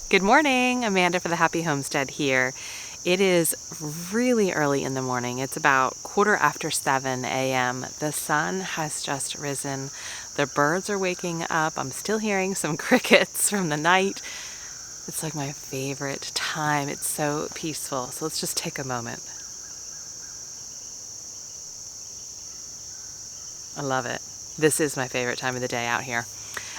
Good morning, Amanda for the Happy Homestead here. It is really early in the morning. It's about 7:15 a.m. The sun has just risen. The birds are waking up. I'm still hearing some crickets from the night. It's like my favorite time. It's so peaceful. So let's just take a moment. I love it. This is my favorite time of the day out here.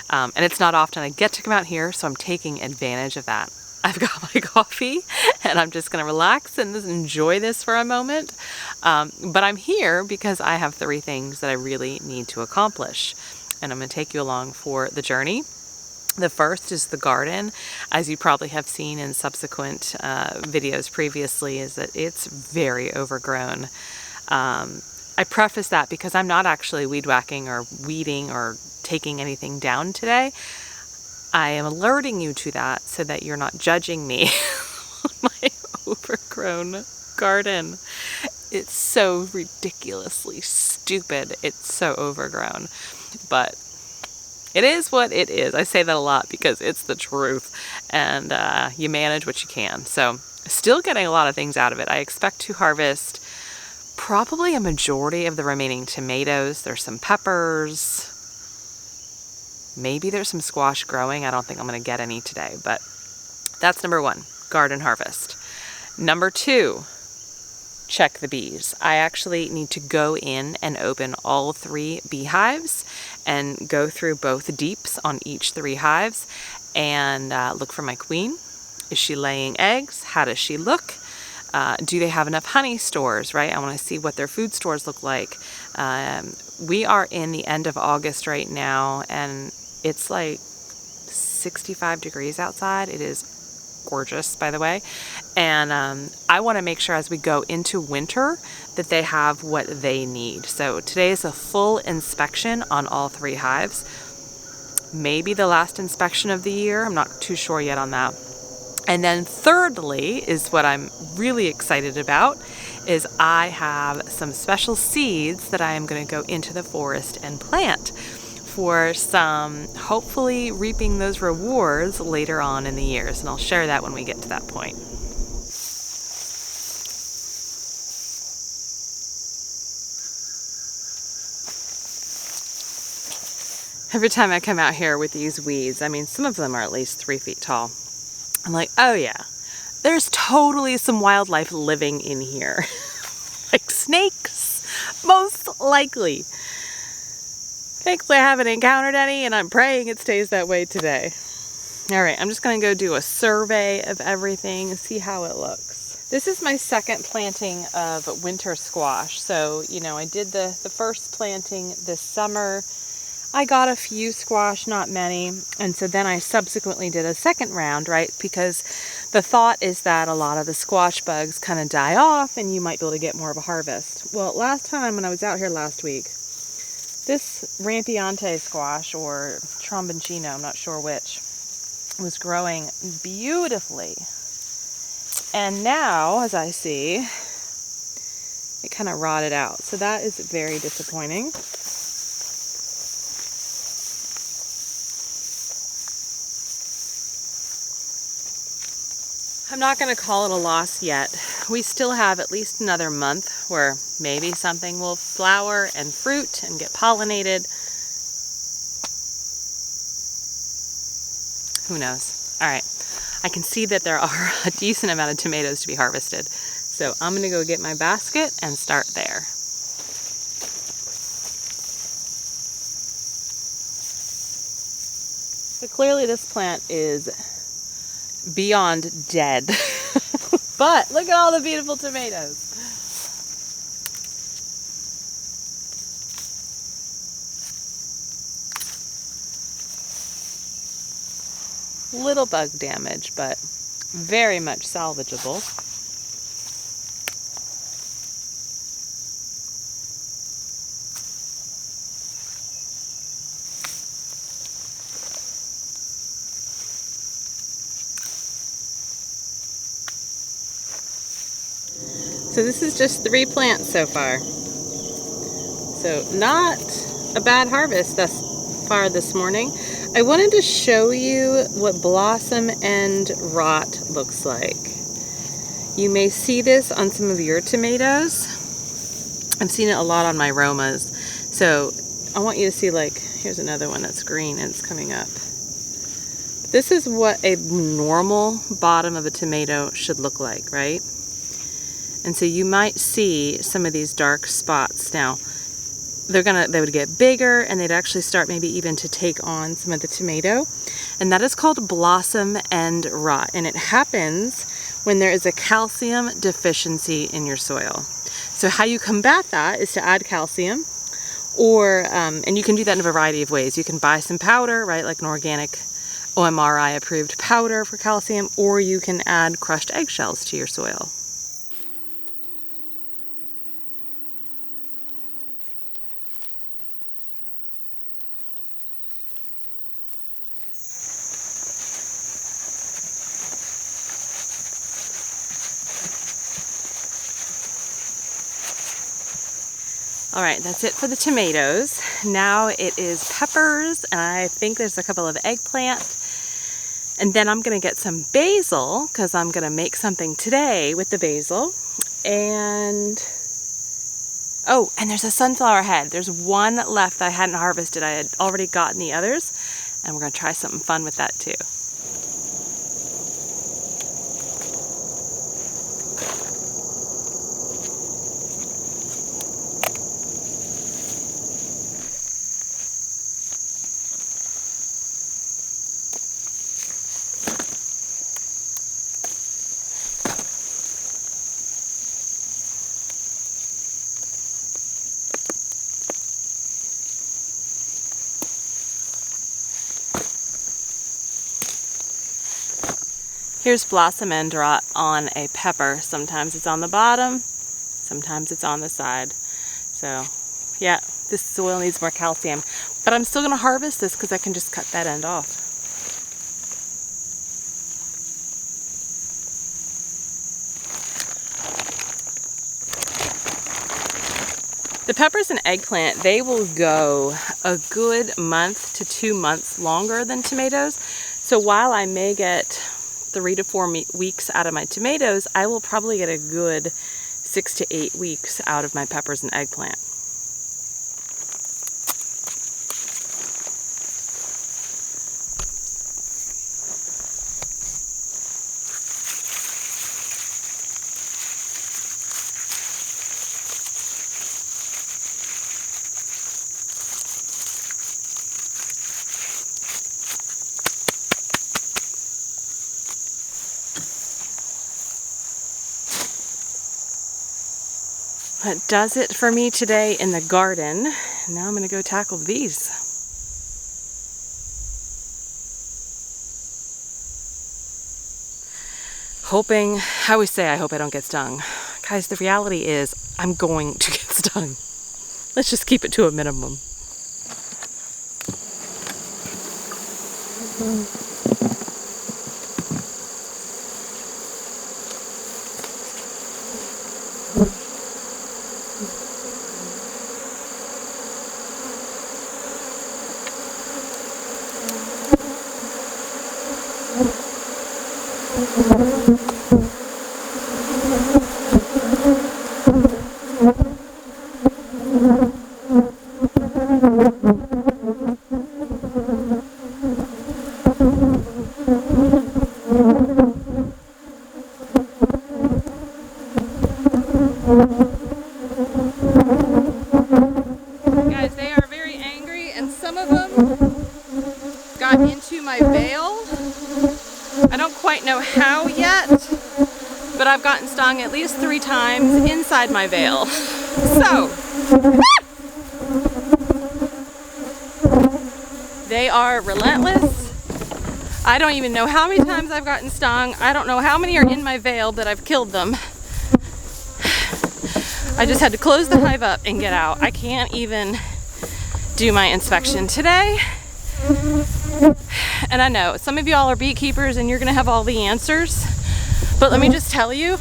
And it's not often I get to come out here, so I'm taking advantage of that. I've got my coffee and I'm just gonna relax and just enjoy this for a moment. But I'm here because I have 3 things that I really need to accomplish. And I'm gonna take you along for the journey. The first is the garden. As you probably have seen in subsequent videos previously, is that it's very overgrown. I preface that because I'm not actually weed whacking or weeding or taking anything down today. I am alerting you to that so that you're not judging me on my overgrown garden. It's so ridiculously stupid. It's so overgrown, but it is what it is. I say that a lot because it's the truth, and you manage what you can. So still getting a lot of things out of it. I expect to harvest probably a majority of the remaining tomatoes. There's some peppers. Maybe there's some squash growing. I don't think I'm going to get any today, but that's number 1, garden harvest. Number 2, check the bees. I actually need to go in and open all 3 beehives and go through both deeps on each 3 hives and look for my queen. Is she laying eggs? How does she look? Do they have enough honey stores, right? I want to see what their food stores look like. We are in the end of August right now, and it's like 65 degrees outside. It is gorgeous, by the way. And I want to make sure as we go into winter that they have what they need. So today is a full inspection on all 3 hives. Maybe the last inspection of the year. I'm not too sure yet on that. And then thirdly is what I'm really excited about, is I have some special seeds that I am going to go into the forest and plant for some, hopefully reaping those rewards later on in the years. And I'll share that when we get to that point. Every time I come out here with these weeds, I mean, some of them are at least 3 feet tall. I'm like, oh yeah, there's totally some wildlife living in here. Like snakes, most likely. Thankfully I haven't encountered any, and I'm praying it stays that way today. All right, I'm just gonna go do a survey of everything and see how it looks. This is my second planting of winter squash. So, you know, I did the first planting this summer. I got a few squash, not many, and so then I subsequently did a second round, right? Because the thought is that a lot of the squash bugs kind of die off and you might be able to get more of a harvest. Well, last time when I was out here last week, this rampiante squash, or tromboncino, I'm not sure which, was growing beautifully. And now, as I see, it kind of rotted out. So that is very disappointing. I'm not going to call it a loss yet. We still have at least another month where maybe something will flower and fruit and get pollinated. Who knows? All right. I can see that there are a decent amount of tomatoes to be harvested. So I'm going to go get my basket and start there. So clearly this plant is beyond dead. But look at all the beautiful tomatoes. Little bug damage, but very much salvageable. So this is just 3 plants so far. So not a bad harvest thus far this morning. I wanted to show you what blossom end rot looks like. You may see this on some of your tomatoes. I've seen it a lot on my Romas. So I want you to see, like, here's another one that's green and it's coming up. This is what a normal bottom of a tomato should look like, right? And so you might see some of these dark spots. Now, they would get bigger and they'd actually start maybe even to take on some of the tomato. And that is called blossom end rot. And it happens when there is a calcium deficiency in your soil. So how you combat that is to add calcium, or, and you can do that in a variety of ways. You can buy some powder, right, like an organic OMRI approved powder for calcium, or you can add crushed eggshells to your soil. All right, that's it for the tomatoes. Now it is peppers, and I think there's a couple of eggplant. And then I'm gonna get some basil, because I'm gonna make something today with the basil. And, oh, and there's a sunflower head. There's one left that I hadn't harvested. I had already gotten the others, and we're gonna try something fun with that too. Here's blossom end rot on a pepper. Sometimes it's on the bottom, sometimes it's on the side. So yeah, this soil needs more calcium, but I'm still gonna harvest this because I can just cut that end off. The peppers and eggplant, they will go a good month to 2 months longer than tomatoes. So while I may get 3 to 4 weeks out of my tomatoes, I will probably get a good 6 to 8 weeks out of my peppers and eggplant. That does it for me today in the garden. Now I'm going to go tackle these. Hoping, I always say I hope I don't get stung. Guys, the reality is I'm going to get stung. Let's just keep it to a minimum. Guys, they are very angry, and some of them got into my veil. I don't quite know how yet, but I've gotten stung at least 3 times inside my veil. So, they are relentless. I don't even know how many times I've gotten stung. I don't know how many are in my veil, but I've killed them. I just had to close the hive up and get out. I can't even do my inspection today. And I know some of y'all are beekeepers and you're gonna have all the answers, but let me just tell you,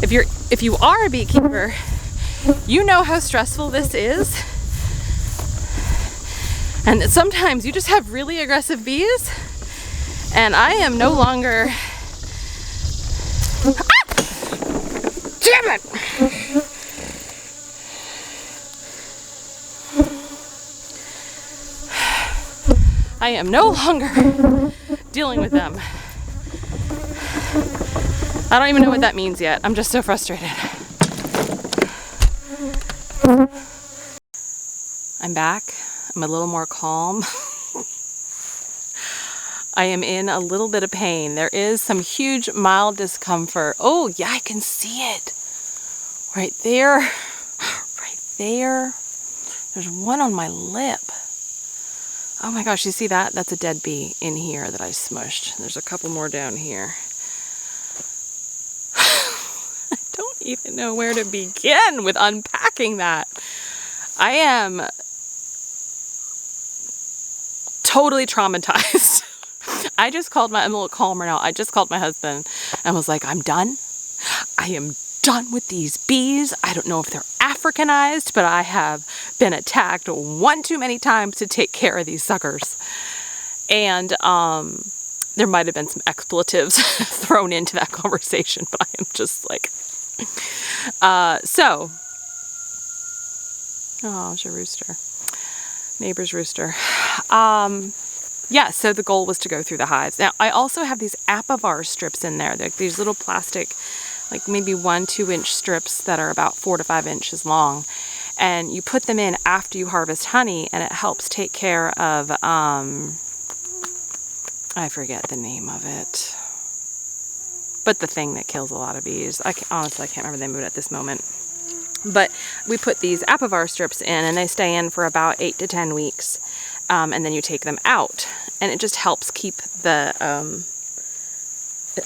if you are a beekeeper, you know how stressful this is. And sometimes you just have really aggressive bees, and I am no longer... Ah! Damn it! I am no longer dealing with them. I don't even know what that means yet. I'm just so frustrated. I'm back. I'm a little more calm. I am in a little bit of pain. There is some huge mild discomfort. Oh, yeah, I can see it. Right there. Right there. There's one on my lip. Oh my gosh, you see that? That's a dead bee in here that I smushed. There's a couple more down here. I don't even know where to begin with unpacking that. I am totally traumatized. I'm a little calmer now. I just called my husband and was like, I'm done. I am done with these bees. I don't know if they're Africanized, but I have been attacked one too many times to take care of these suckers. And there might have been some expletives thrown into that conversation, but I am just like, oh, it's a rooster. Neighbor's rooster. Yeah, so the goal was to go through the hives. Now, I also have these apovar strips in there. They're these little plastic, like maybe 1-2 inch strips that are about 4 to 5 inches long. And you put them in after you harvest honey, and it helps take care of, I forget the name of it, but the thing that kills a lot of bees. Honestly, I can't remember the name of it at this moment. But we put these apovar strips in, and they stay in for about 8 to 10 weeks. And then you take them out, and it just helps keep the,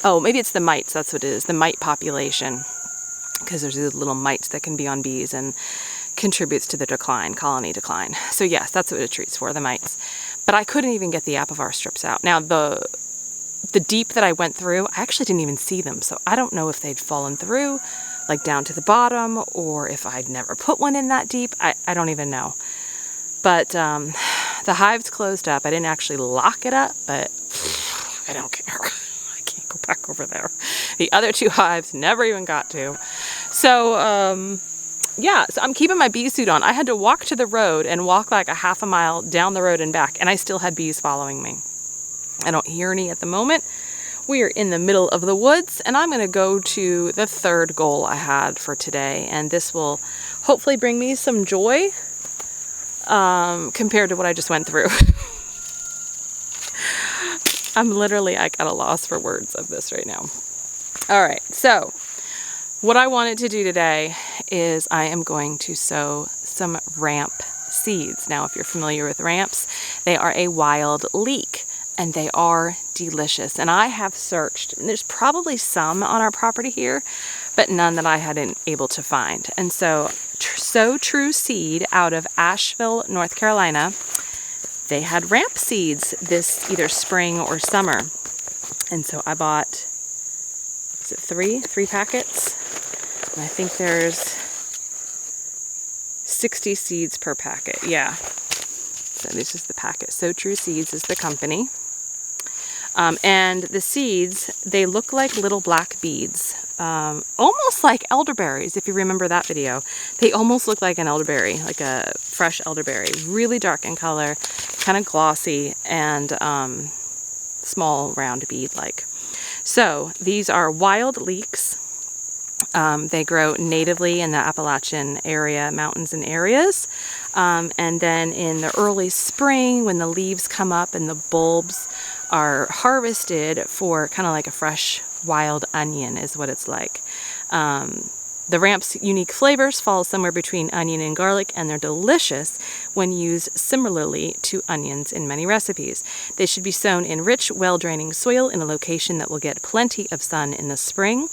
maybe it's the mites, that's what it is, the mite population, because there's these little mites that can be on bees and contributes to the decline, colony decline. So yes, that's what it treats for, the mites. But I couldn't even get the apovar strips out. Now the deep that I went through, I actually didn't even see them, so I don't know if they'd fallen through, like down to the bottom, or if I'd never put one in that deep. I don't even know. But the hive's closed up. I didn't actually lock it up, but I don't care. I can't go back over there. The other 2 hives never even got to. So, yeah, so I'm keeping my bee suit on. I had to walk to the road and walk like a half a mile down the road and back, and I still had bees following me. I don't hear any at the moment. We are in the middle of the woods, and I'm going to go to the 3rd goal I had for today, and this will hopefully bring me some joy compared to what I just went through. I'm literally at a loss for words of this right now. All right, so what I wanted to do today is I am going to sow some ramp seeds. Now, if you're familiar with ramps, they are a wild leek, and they are delicious. And I have searched, and there's probably some on our property here, but none that I hadn't able to find. And so So True Seed out of Asheville, North Carolina, they had ramp seeds this either spring or summer. And so I bought, is it three packets? And I think there's 60 seeds per packet. Yeah. So this is the packet. So True Seeds is the company. And the seeds, they look like little black beads, almost like elderberries, if you remember that video. They almost look like an elderberry, like a fresh elderberry. Really dark in color, kind of glossy, and small round bead-like. So these are wild leeks. They grow natively in the Appalachian area, mountains and areas. And then in the early spring, when the leaves come up and the bulbs are harvested for kind of like a fresh wild onion is what it's like. The ramp's unique flavors fall somewhere between onion and garlic, and they're delicious when used similarly to onions in many recipes. They should be sown in rich, well-draining soil in a location that will get plenty of sun in the spring,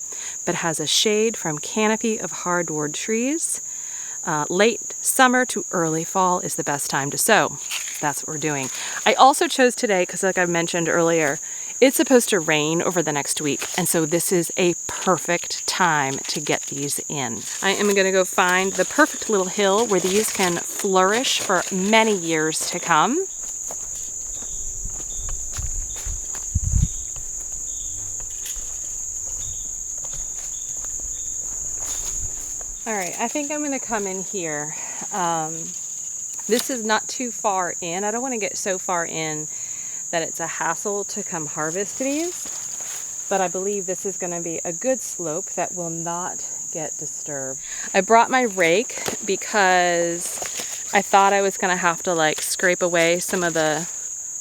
but has a shade from canopy of hardwood trees. Late summer to early fall is the best time to sow. That's what we're doing. I also chose today because, like I mentioned earlier, it's supposed to rain over the next week, and so this is a perfect time to get these in. I am going to go find the perfect little hill where these can flourish for many years to come. All right, I think I'm gonna come in here. This is not too far in. I don't want to get so far in that it's a hassle to come harvest these, but I believe this is going to be a good slope that will not get disturbed. I brought my rake because I thought I was going to have to like scrape away some of the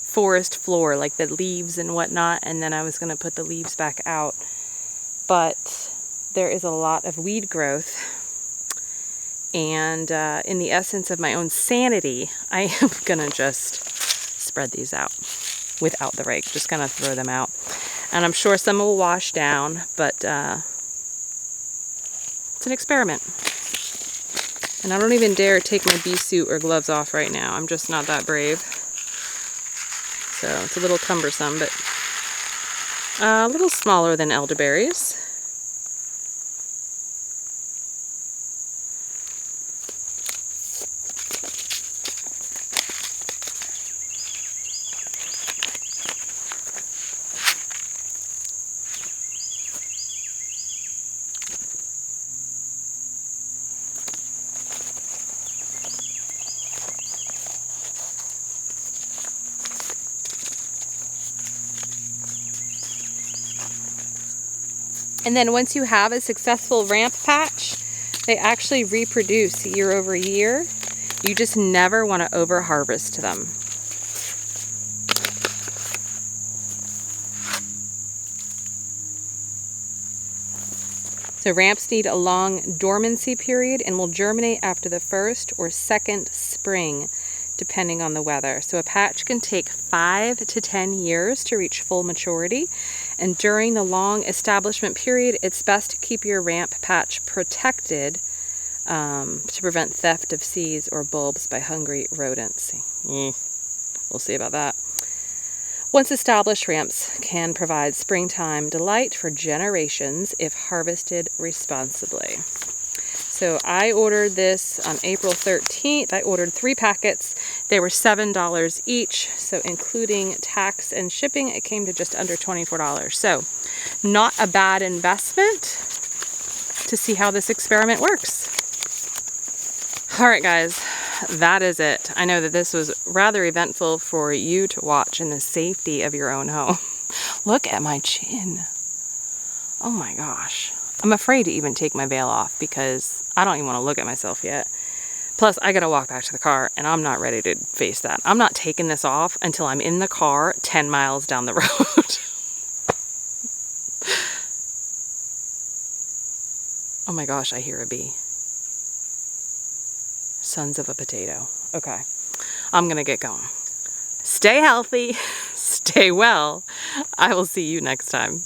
forest floor, like the leaves and whatnot, and then I was going to put the leaves back out. But there is a lot of weed growth, and in the essence of my own sanity, I am going to just spread these out without the rake, just kind of throw them out. And I'm sure some will wash down, but it's an experiment. And I don't even dare take my bee suit or gloves off right now. I'm just not that brave. So it's a little cumbersome, but a little smaller than elderberries. And then once you have a successful ramp patch, they actually reproduce year over year. You just never want to over harvest them. So ramps need a long dormancy period and will germinate after the first or second spring, depending on the weather. So a patch can take 5 to 10 years to reach full maturity. And during the long establishment period, it's best to keep your ramp patch protected to prevent theft of seeds or bulbs by hungry rodents. We'll see about that. Once established, ramps can provide springtime delight for generations if harvested responsibly. So I ordered this on April 13th. I ordered 3 packets. They were $7 each. So including tax and shipping, it came to just under $24. So not a bad investment to see how this experiment works. All right, guys, that is it. I know that this was rather eventful for you to watch in the safety of your own home. Look at my chin. Oh my gosh. I'm afraid to even take my veil off because I don't even want to look at myself yet. Plus, I gotta walk back to the car and I'm not ready to face that. I'm not taking this off until I'm in the car 10 miles down the road. Oh my gosh, I hear a bee. Sons of a potato. Okay, I'm gonna get going. Stay healthy, stay well. I will see you next time.